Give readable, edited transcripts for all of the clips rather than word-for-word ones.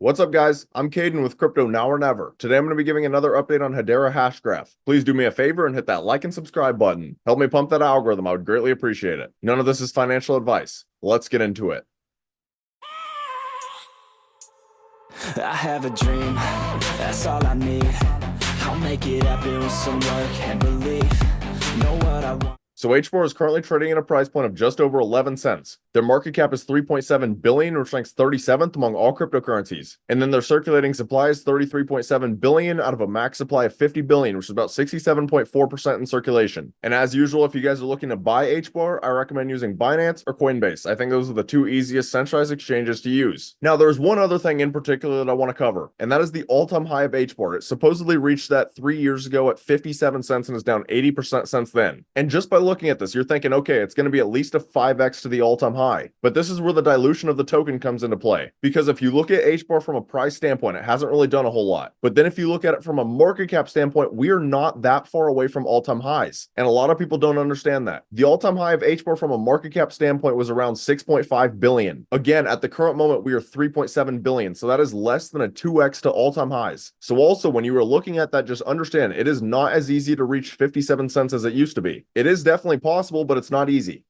What's up, guys? I'm Caden with Crypto Now or Never. Today I'm going to be giving another update on Hedera Hashgraph. Please do me a favor and hit that like and subscribe button. Help me pump that algorithm. I would greatly appreciate it. None of this is financial advice. Let's get into it. I have a dream, that's all I need. I'll make it happen with some work and belief. Know what I want. So HBAR is currently trading at a price point of just over 11 cents. Their market cap is 3.7 billion, which ranks 37th among all cryptocurrencies. And then their circulating supply is 33.7 billion out of a max supply of 50 billion, which is about 67.4% in circulation. And as usual, if you guys are looking to buy HBAR, I recommend using Binance or Coinbase. I think those are the two easiest centralized exchanges to use. Now, there's one other thing in particular that I want to cover, and that is the all-time high of HBAR. It supposedly reached that 3 years ago at 57 cents and is down 80% since then. And just by looking at this, you're thinking, okay, it's going to be at least a 5x to the all-time high. But this is where the dilution of the token comes into play. Because if you look at HBAR from a price standpoint, it hasn't really done a whole lot. But then if you look at it from a market cap standpoint, we are not that far away from all-time highs. And a lot of people don't understand that. The all-time high of HBAR from a market cap standpoint was around 6.5 billion. Again, at the current moment, we are 3.7 billion. So that is less than a 2x to all-time highs. So also, when you are looking at that, just understand it is not as easy to reach 57 cents as it used to be. It is definitely possible, but it's not easy.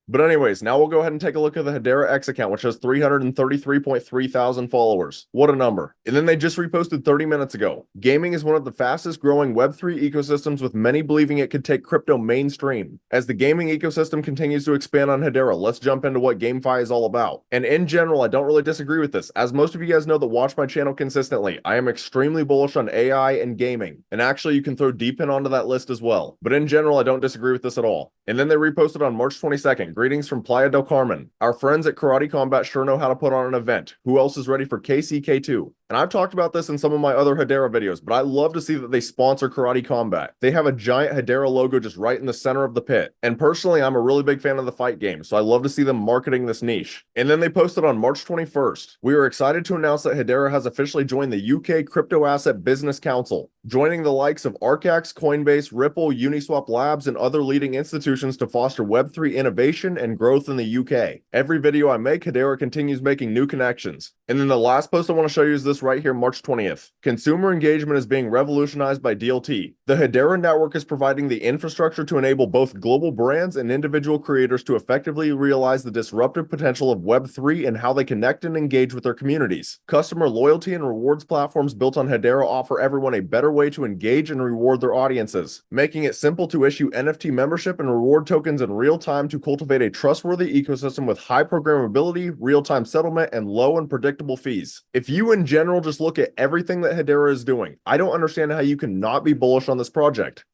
But anyways, now we'll go ahead and take a look at the Hedera X account, which has 333.3 thousand followers. What a number. And then they just reposted 30 minutes ago. Gaming is one of the fastest growing Web3 ecosystems, with many believing it could take crypto mainstream. As the gaming ecosystem continues to expand on Hedera, let's jump into what GameFi is all about. And in general, I don't really disagree with this. As most of you guys know that watch my channel consistently, I am extremely bullish on AI and gaming. And actually, you can throw DeepIn onto that list as well. But in general, I don't disagree with this at all. And then they reposted on March 22nd. Greetings from Playa del Carmen. Our friends at Karate Combat sure know how to put on an event. Who else is ready for KCK2? And I've talked about this in some of my other Hedera videos, but I love to see that they sponsor Karate Combat. They have a giant Hedera logo just right in the center of the pit. And personally, I'm a really big fan of the fight game, so I love to see them marketing this niche. And then they posted on March 21st. We are excited to announce that Hedera has officially joined the UK Crypto Asset Business Council, joining the likes of AGIX, Coinbase, Ripple, Uniswap Labs, and other leading institutions to foster Web3 innovation and growth in the UK. Every video I make, Hedera continues making new connections. And then the last post I want to show you is this right here, March 20th. Consumer engagement is being revolutionized by DLT. The Hedera network is providing the infrastructure to enable both global brands and individual creators to effectively realize the disruptive potential of Web3 and how they connect and engage with their communities. Customer loyalty and rewards platforms built on Hedera offer everyone a better way to engage and reward their audiences, making it simple to issue NFT membership and reward tokens in real time to cultivate a trustworthy ecosystem with high programmability, real-time settlement, and low and predictable fees. If you in general just look at everything that Hedera is doing, I don't understand how you can not be bullish on this project.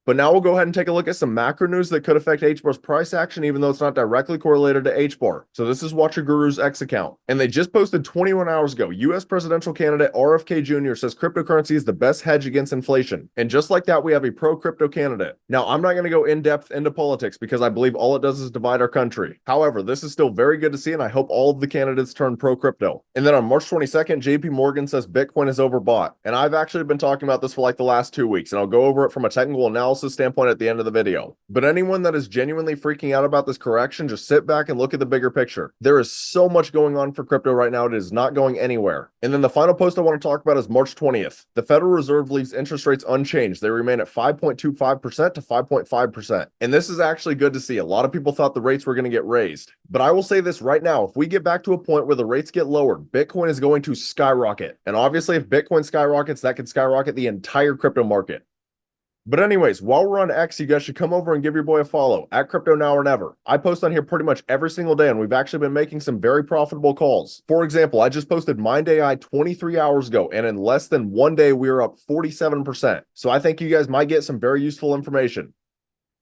But now we'll go ahead and take a look at some macro news that could affect HBAR's price action, even though it's not directly correlated to HBAR. So this is Watcher Guru's X account. And they just posted 21 hours ago, US presidential candidate RFK Jr. says cryptocurrency is the best hedge against inflation. And just like that, we have a pro-crypto candidate. Now, I'm not going to go in depth into politics because I believe all it does is divide our country. However, this is still very good to see, and I hope all of the candidates turn pro-crypto. And then on March 22nd, JP Morgan says Bitcoin is overbought. And I've actually been talking about this for like the last 2 weeks, and I'll go over it from a technical analysis standpoint at the end of the video. But anyone that is genuinely freaking out about this correction, just sit back and look at the bigger picture. There is so much going on for crypto right now, it is not going anywhere. And then the final post I want to talk about is March 20th. The Federal Reserve leaves interest rates unchanged. They remain at 5.25% to 5.5%. And this is actually good to see. A lot of people thought the rates were going to get raised. But I will say this right now, if we get back to a point where the rates get lowered, Bitcoin is going to skyrocket. And obviously, if Bitcoin skyrockets, that could skyrocket the entire crypto market. But anyways, while we're on X, you guys should come over and give your boy a follow at Crypto Now or Never. I post on here pretty much every single day, and we've actually been making some very profitable calls. For example, I just posted MindAI 23 hours ago, and in less than 1 day, we are up 47%. So I think you guys might get some very useful information.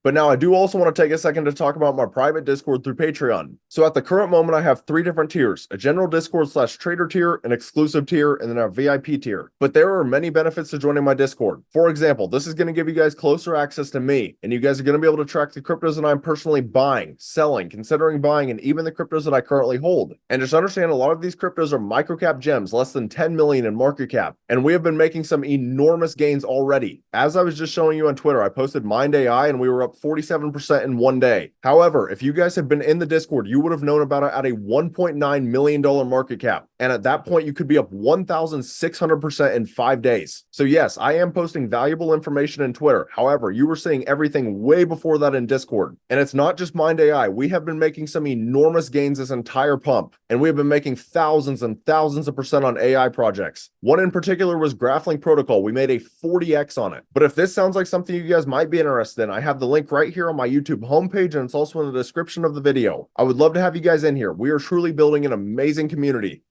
But now I do also want to take a second to talk about my private Discord through Patreon. So at the current moment, I have 3 different tiers: a general Discord / trader tier, an exclusive tier, and then a VIP tier. But there are many benefits to joining my Discord. For example, this is going to give you guys closer access to me, and you guys are going to be able to track the cryptos that I'm personally buying, selling, considering buying, and even the cryptos that I currently hold. And just understand, a lot of these cryptos are microcap gems, less than 10 million in market cap, and we have been making some enormous gains already. As I was just showing you on Twitter, I posted MindAI and we were up up 47% in one day. However, if you guys have been in the Discord, you would have known about it at a $1.9 million market cap. And at that point, you could be up 1,600% in 5 days. So yes, I am posting valuable information in Twitter. However, you were seeing everything way before that in Discord. And it's not just MindAI. We have been making some enormous gains this entire pump. And we have been making thousands and thousands of percent on AI projects. One in particular was GraphLink Protocol. We made a 40x on it. But if this sounds like something you guys might be interested in, I have the link right here on my YouTube homepage, and it's also in the description of the video. I would love to have you guys in here. We are truly building an amazing community.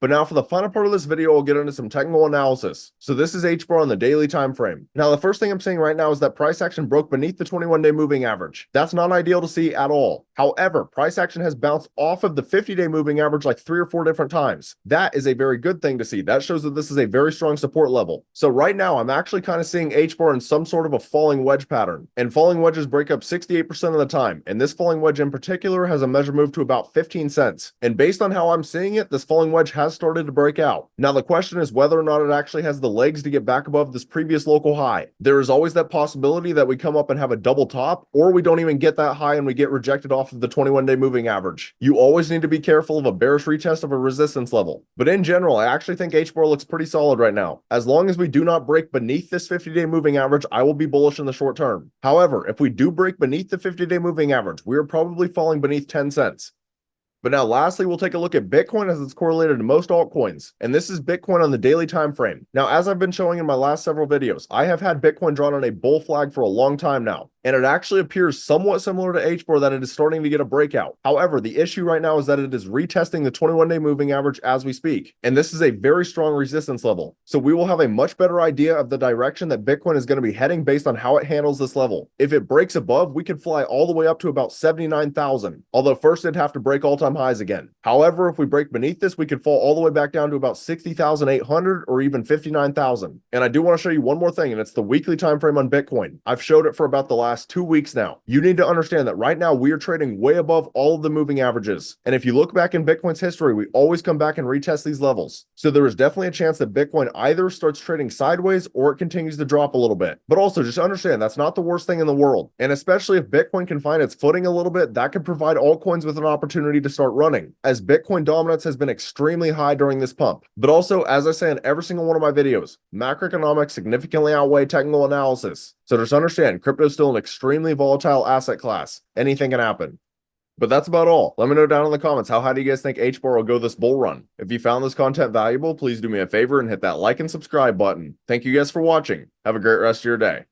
But now for the final part of this video, we'll get into some technical analysis. So this is HBAR on the daily time frame. Now the first thing I'm seeing right now is that price action broke beneath the 21-day moving average. That's not ideal to see at all. However, price action has bounced off of the 50-day moving average like 3 or 4 different times. That is a very good thing to see. That shows that this is a very strong support level. So right now, I'm actually kind of seeing HBAR in some sort of a falling wedge pattern. And falling wedges break up 68% of the time. And this falling wedge in particular has a measure move to about 15 cents. And based on how I'm seeing it, this falling wedge has started to break out. Now the question is whether or not it actually has the legs to get back above this previous local high. There is always that possibility that we come up and have a double top, or we don't even get that high and we get rejected off of the 21-day moving average. You always need to be careful of a bearish retest of a resistance level. But in general, I actually think HBAR looks pretty solid right now. As long as we do not break beneath this 50-day moving average, I will be bullish in the short term. However, if we do break beneath the 50-day moving average, we are probably falling beneath 10 cents. But now lastly, we'll take a look at Bitcoin as it's correlated to most altcoins. And this is Bitcoin on the daily time frame. Now, as I've been showing in my last several videos, I have had Bitcoin drawn on a bull flag for a long time now. And it actually appears somewhat similar to HBAR that it is starting to get a breakout. However, the issue right now is that it is retesting the 21-day moving average as we speak. And this is a very strong resistance level. So we will have a much better idea of the direction that Bitcoin is going to be heading based on how it handles this level. If it breaks above, we could fly all the way up to about 79,000. Although first it'd have to break all-time highs again. However, if we break beneath this, we could fall all the way back down to about 60,800 or even 59,000. And I do want to show you one more thing, and it's the weekly time frame on Bitcoin. I've showed it for about the last 2 weeks now. You need to understand that right now we are trading way above all of the moving averages. And if you look back in Bitcoin's history, we always come back and retest these levels. So there is definitely a chance that Bitcoin either starts trading sideways or it continues to drop a little bit. But also just understand that's not the worst thing in the world. And especially if Bitcoin can find its footing a little bit, that could provide altcoins with an opportunity to start running, as Bitcoin dominance has been extremely high during this pump. But also, as I say in every single one of my videos, macroeconomics significantly outweigh technical analysis. So just understand, crypto is still an extremely volatile asset class. Anything can happen. But that's about all. Let me know down in the comments, how high do you guys think HBAR will go this bull run? If you found this content valuable, please do me a favor and hit that like and subscribe button. Thank you guys for watching. Have a great rest of your day.